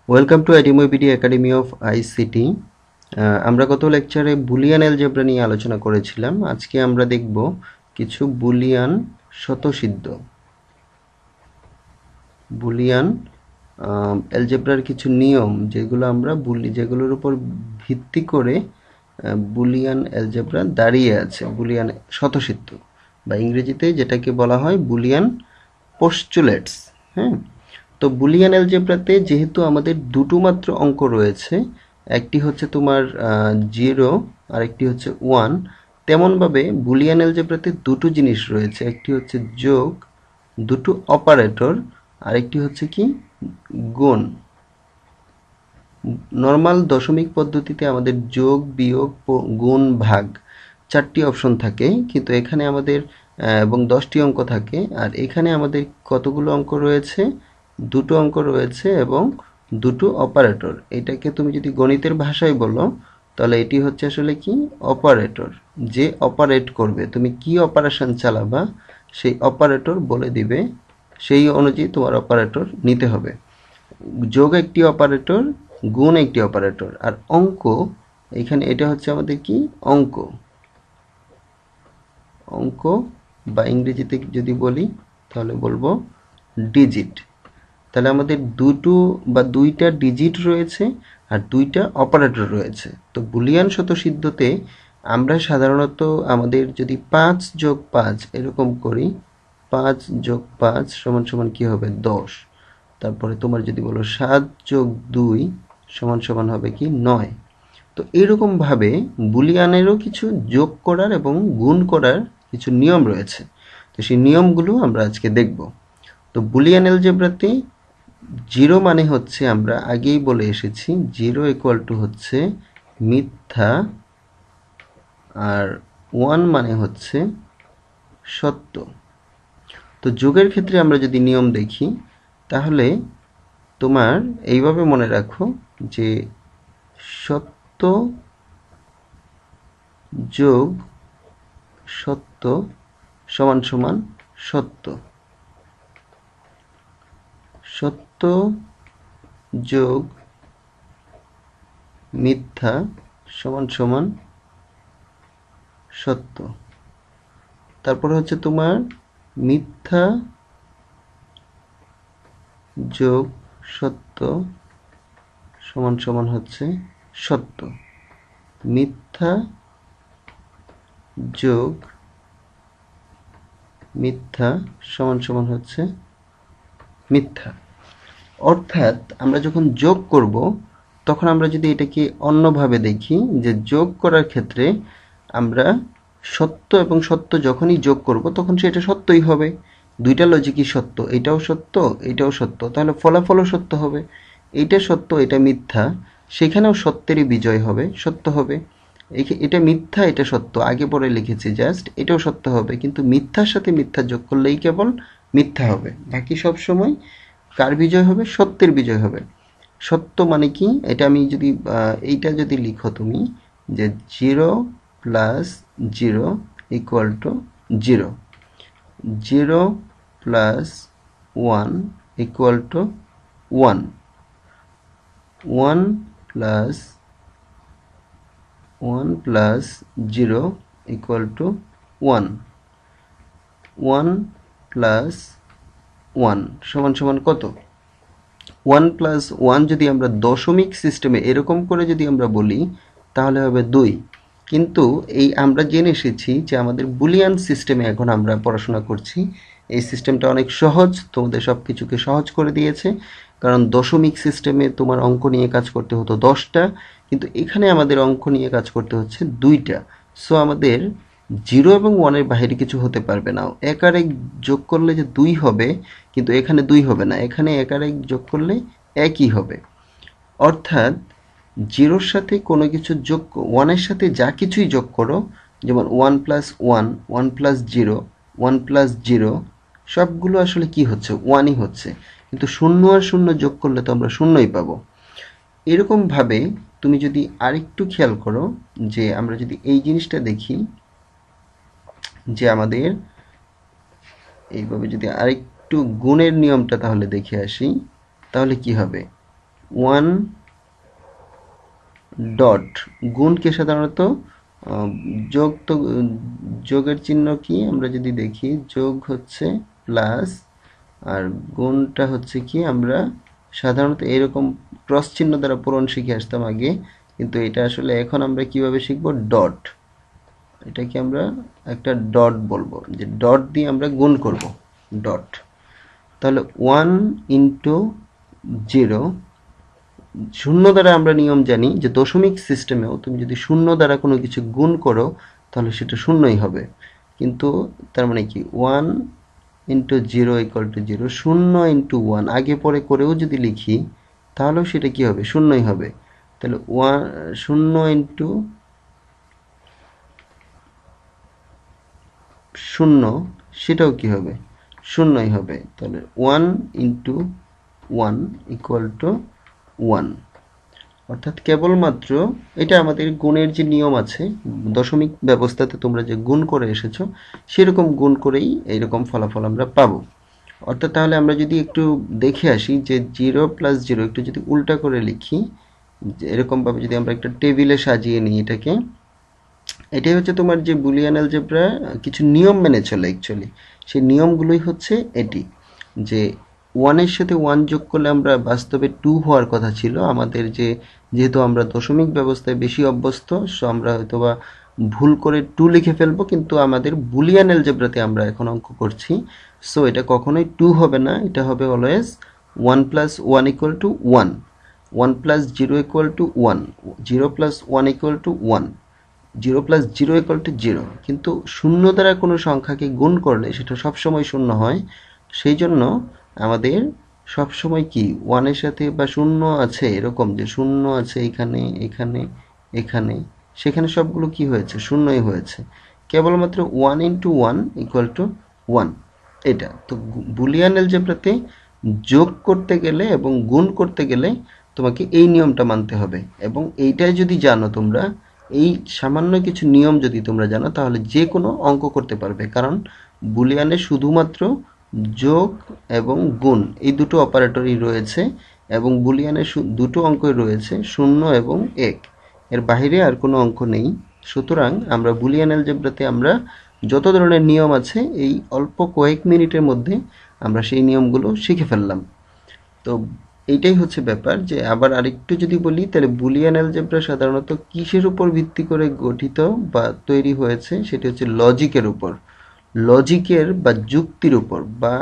Welcome to এডিমোবিডি academy of ICT. আমরা গত লেকচারে বুলিয়ান অ্যালজেব্রা নিয়ে আলোচনা করেছিলাম। আজকে আমরা দেখব কিছু বুলিয়ান স্বতঃসিদ্ধ বুলিয়ান অ্যালজেব্রার কিছু নিয়ম যেগুলো আমরা যেগুলোর উপর ভিত্তি করে বুলিয়ান অ্যালজেব্রা দাঁড়িয়ে আছে, বুলিয়ান স্বতঃসিদ্ধ বা ইংরেজিতে যেটাকে বলা হয় বুলিয়ান পোস্টুলেটস। হ্যাঁ, তো বুলিয়ান অ্যালজেব্রাতে যেহেতু আমাদের দুটো মাত্র অঙ্ক রয়েছে, একটি হচ্ছে তোমার 0, আরেকটি হচ্ছে 1, তেমনভাবে বুলিয়ান অ্যালজেব্রাতে দুটো জিনিস রয়েছে, একটি হচ্ছে যোগ, দুটো অপারেটর, আরেকটি হচ্ছে কি গুণ। নর্মাল দশমিক পদ্ধতিতে আমাদের যোগ, বিয়োগ, গুণ, ভাগ চারটি অপশন থাকে, কিন্তু এখানে আমাদের এবং 10টি অঙ্ক থাকে। আর এখানে আমাদের কতগুলো অঙ্ক রয়েছে? দুটো অঙ্ক রয়েছে এবং দুটো অপারেটর। এটাকে তুমি যদি গণিতের ভাষায় বলো তাহলে এটি হচ্ছে আসলে কি অপারেটর। যে অপারেট করবে, তুমি কি অপারেশন চালাবা সেই অপারেটর বলে দিবে, সেই অনুযায়ী তোমার অপারেটর নিতে হবে। যোগ একটি অপারেটর, গুণ একটি অপারেটর, আর অঙ্ক এখানে এটা হচ্ছে আমাদের কি অঙ্ক। অঙ্ক বা ইংরেজিতে যদি বলি তাহলে বলবো ডিজিট। তাহলে আমাদের দুইটা ডিজিট রয়েছে আর দুইটা অপারেটর রয়েছে। তো বুলিয়ান স্বতঃসিদ্ধতে আমরা সাধারণত আমাদের যদি 5 যোগ 5 এরকম করি, 5 যোগ 5 সমান সমান কি হবে 10। তারপরে তোমার যদি বলো 7 যোগ 2 সমান সমান হবে কি 9। তো এরকমভাবে বুলিয়ানেরও কিছু যোগ করার এবং গুণ করার কিছু নিয়ম রয়েছে। তো সেই নিয়মগুলো আমরা আজকে দেখব। তো বুলিয়ান অ্যালজেব্রাতে 0 মানে হচ্ছে, আমরা আগেই বলে এসেছি, 0 ইকুয়াল টু হচ্ছে মিথ্যা, আর 1 মানে হচ্ছে সত্য। তো যোগের ক্ষেত্রে আমরা যদি নিয়ম দেখি তাহলে তোমার এইভাবে মনে রাখো যে সত্য যোগ সত্য সমান সমান সত্য। সত্য যোগ মিথ্যা সমান সমান সত্য। তারপরে হচ্ছে তোমার মিথ্যা যোগ সত্য সমান সমান হচ্ছে সত্য। মিথ্যা যোগ মিথ্যা সমান সমান হচ্ছে মিথ্যা। অর্থাৎ আমরা যখন যোগ করব তখন আমরা যদি এটাকে অন্যভাবে দেখি, যে যোগ করার ক্ষেত্রে আমরা সত্য এবং সত্য যখনই যোগ করব তখন সেটা সত্যই হবে। দুইটা লজিকই সত্য, এটাও সত্য এটাও সত্য, তাহলে ফলাফলও সত্য হবে। এইটা সত্য এটা মিথ্যা, সেখানেও সত্যেরই বিজয় হবে, সত্য হবে। এটা মিথ্যা এটা সত্য, আগে পরে লিখেছি জাস্ট, এটাও সত্য হবে, কিন্তু মিথ্যার সাথে মিথ্যা যোগ করলেই কেবল মিথ্যা হবে। বাকি সব সময় কার বিজয় হবে? সত্যের বিজয় হবে। সত্য মানে কি? এটা আমি যদি এইটা যদি লিখো তুমি, যে 0 plus 0 equal to 0, 0 plus 1 equal to 1, 1 plus 0 equal to 1, 1 plus 1 সমান সমান কত? 1 প্লাস 1 যদি আমরা দশমিক সিস্টেমে এরকম করে যদি আমরা বলি তাহলে হবে 2। কিন্তু এই আমরা জেনে এসেছি যে আমাদের বুলিয়ান সিস্টেমে এখন আমরা পড়াশোনা করছি, এই সিস্টেমটা অনেক সহজ, তোমাদের সব কিছুকে সহজ করে দিয়েছে। কারণ দশমিক সিস্টেমে তোমার অঙ্ক নিয়ে কাজ করতে হতো 10টা, কিন্তু এখানে আমাদের অঙ্ক নিয়ে কাজ করতে হচ্ছে 2টা। সো আমাদের 0 এবং 1-এর বাইরে কিছু হতে পারবে না। এক আর এক যোগ করলে যে 2 হবে, কিন্তু এখানে 2 হবে না, এখানে এক আর এক যোগ করলে একই হবে। অর্থাৎ 0-র সাথে কোনো কিছু যোগ, 1-এর সাথে যা কিছুই যোগ করো, যেমন 1 প্লাস 1, 1 প্লাস 0, 1 প্লাস 0, সবগুলো আসলে কি হচ্ছে? 1ই হচ্ছে। কিন্তু 0 আর 0 যোগ করলে তো আমরা 0ই পাবো। এরকমভাবে তুমি যদি আরেকটু খেয়াল করো, যে আমরা যদি এই জিনিসটা দেখি, যে আমাদের এইভাবে যদি আরেকটু গুণের নিয়মটা তাহলে দেখে আসি, তাহলে কি হবে? ওয়ান ডট, গুণকে সাধারণত যোগ, তো যোগের চিহ্ন কি আমরা যদি দেখি, যোগ হচ্ছে প্লাস, আর গুণটা হচ্ছে কি আমরা সাধারণত এরকম ক্রস চিহ্ন দ্বারা পূরণ শিখে আসতাম আগে, কিন্তু এটা আসলে এখন আমরা কিভাবে শিখবো, ডট। এটাকে আমরা একটা ডট বলবো, যে ডট দিয়ে আমরা গুণ করব, ডট। তাহলে 1 ইন্টু 0, শূন্য দ্বারা আমরা নিয়ম জানি যে দশমিক সিস্টেমেও তুমি যদি শূন্য দ্বারা কোনো কিছু গুণ করো তাহলে সেটা শূন্যই হবে। কিন্তু তার মানে কি, 1 ইন্টু 0 ইকুয়াল টু 0, 0 ইন্টু 1 আগে পরে করেও যদি লিখি তাহলেও সেটা কি হবে, শূন্যই হবে। তাহলে 0 ইন্টু 0, সেটাও কি হবে, শূন্যই হবে। তাহলে 1 ইন্টু 1 ইকুয়াল টু 1, অর্থাৎ কেবলমাত্র এটা আমাদের গুণের যে নিয়ম আছে দশমিক ব্যবস্থাতে তোমরা যে গুণ করে এসেছো সেরকম গুণ করেই এইরকম ফলাফল আমরা পাবো। অর্থাৎ তাহলে আমরা যদি একটু দেখে আসি যে 0 প্লাস 0 একটু যদি উল্টা করে লিখি, এরকমভাবে যদি আমরা একটা টেবিলে সাজিয়ে নিই এটাকে, এটাই হচ্ছে তোমার যে বুলিয়ান অ্যালজেব্রা কিছু নিয়ম মেনে চলে অ্যাকচুয়ালি। সেই নিয়মগুলোই হচ্ছে এটি, যে 1 এর সাথে 1 যোগ করলে আমরা বাস্তবে 2 হওয়ার কথা ছিল আমাদের, যেহেতু আমরা দশমিক ব্যবস্থায় বেশি অভ্যস্ত, সো আমরা হয়তোবা ভুল করে 2 লিখে ফেলবো, কিন্তু আমাদের বুলিয়ান অ্যালজেব্রাতে আমরা এখন অঙ্ক করছি, সো এটা কখনোই 2 হবে না, এটা হবে always 1 plus 1 equal to 1, 1 plus 0 equal to 1, 0 plus 1 equal to 1, 0 plus 0 equal to 0। কিন্তু শূন্য দ্বারা কোনো সংখ্যাকে গুণ করলে সেটা সবসময় শূন্য হয়, সেই জন্য আমাদের সবসময় কি 1 এর সাথে বা শূন্য আছে, এরকম যে শূন্য আছে এখানে এখানে এখানে, সেখানে সবগুলো কি হয়েছে, শূন্যই হয়েছে। কেবলমাত্র 1 ইন্টু 1 ইকুয়াল টু 1, এটা তো বুলিয়ান অ্যালজেব্রাতে যোগ করতে গেলে এবং গুণ করতে গেলে তোমাকে এই নিয়মটা মানতে হবে, এবং এইটাই যদি জানো তোমরা, এই সামান্য কিছু নিয়ম যদি তোমরা জানো তাহলে যে কোনো অঙ্ক করতে পারবে, কারণ বুলিয়ানে শুধুমাত্র যোগ এবং গুণ এই দুটো অপারেটরই রয়েছে, এবং বুলিয়ানে দুটো অঙ্কই রয়েছে, 0 এবং 1, এর বাইরে আর কোনো অঙ্ক নেই। সুতরাং আমরা বুলিয়ান অ্যালজেব্রাতে আমরা যত ধরনের নিয়ম আছে এই অল্প কয়েক মিনিটের মধ্যে আমরা সেই নিয়মগুলো শিখে ফেললাম। তো এইটাই হচ্ছে ব্যাপার, যে আবার আরেকটু যদি বলি তাহলে বুলিয়ান অ্যালজেব্রা সাধারণত কিসের উপর ভিত্তি করে গঠিত বা তৈরি হয়েছে, সেটি হচ্ছে লজিকের উপর, লজিকের বা যুক্তির উপর, বা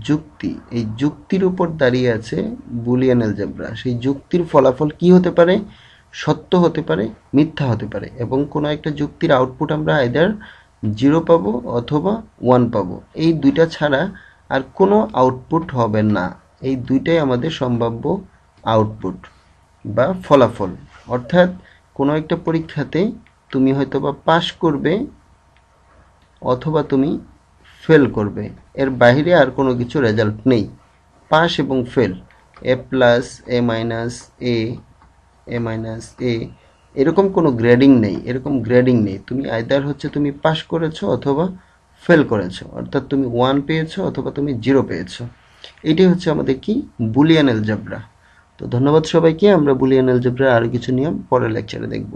যুক্তি, এই যুক্তির উপর দাঁড়িয়ে আছে বুলিয়ান অ্যালজেব্রা। সেই যুক্তির ফলাফল কি হতে পারে, সত্য হতে পারে, মিথ্যা হতে পারে, এবং কোনো একটা যুক্তির আউটপুট আমরা আইদার 0 পাবো অথবা 1 পাবো, এই দুইটা ছাড়া আর কোনো আউটপুট হবে না। এই দুইটাই আমাদের সম্ভাব্য আউটপুট বা ফলাফল। অর্থাৎ কোনো একটা পরীক্ষাতে তুমি হয়তোবা পাস করবে অথবা তুমি ফেল করবে, এর বাইরে আর কোনো কিছু রেজাল্ট নেই। পাস এবং ফেল, এ প্লাস, এ মাইনাস, এ মাইনাস এ, এরকম কোনো গ্রেডিং নেই, এরকম গ্রেডিং নেই। তুমি আইদার হচ্ছে তুমি পাস করেছো অথবা ফেল করেছো, অর্থাৎ তুমি 1 পেয়েছো অথবা তুমি 0 পেয়েছো। এটাই হচ্ছে আমাদের কি, বুলিয়ান অ্যালজেব্রা। তো ধন্যবাদ সবাইকে, আমরা বুলিয়ান অ্যালজেব্রার আরও কিছু নিয়ম পরের লেকচারে দেখব।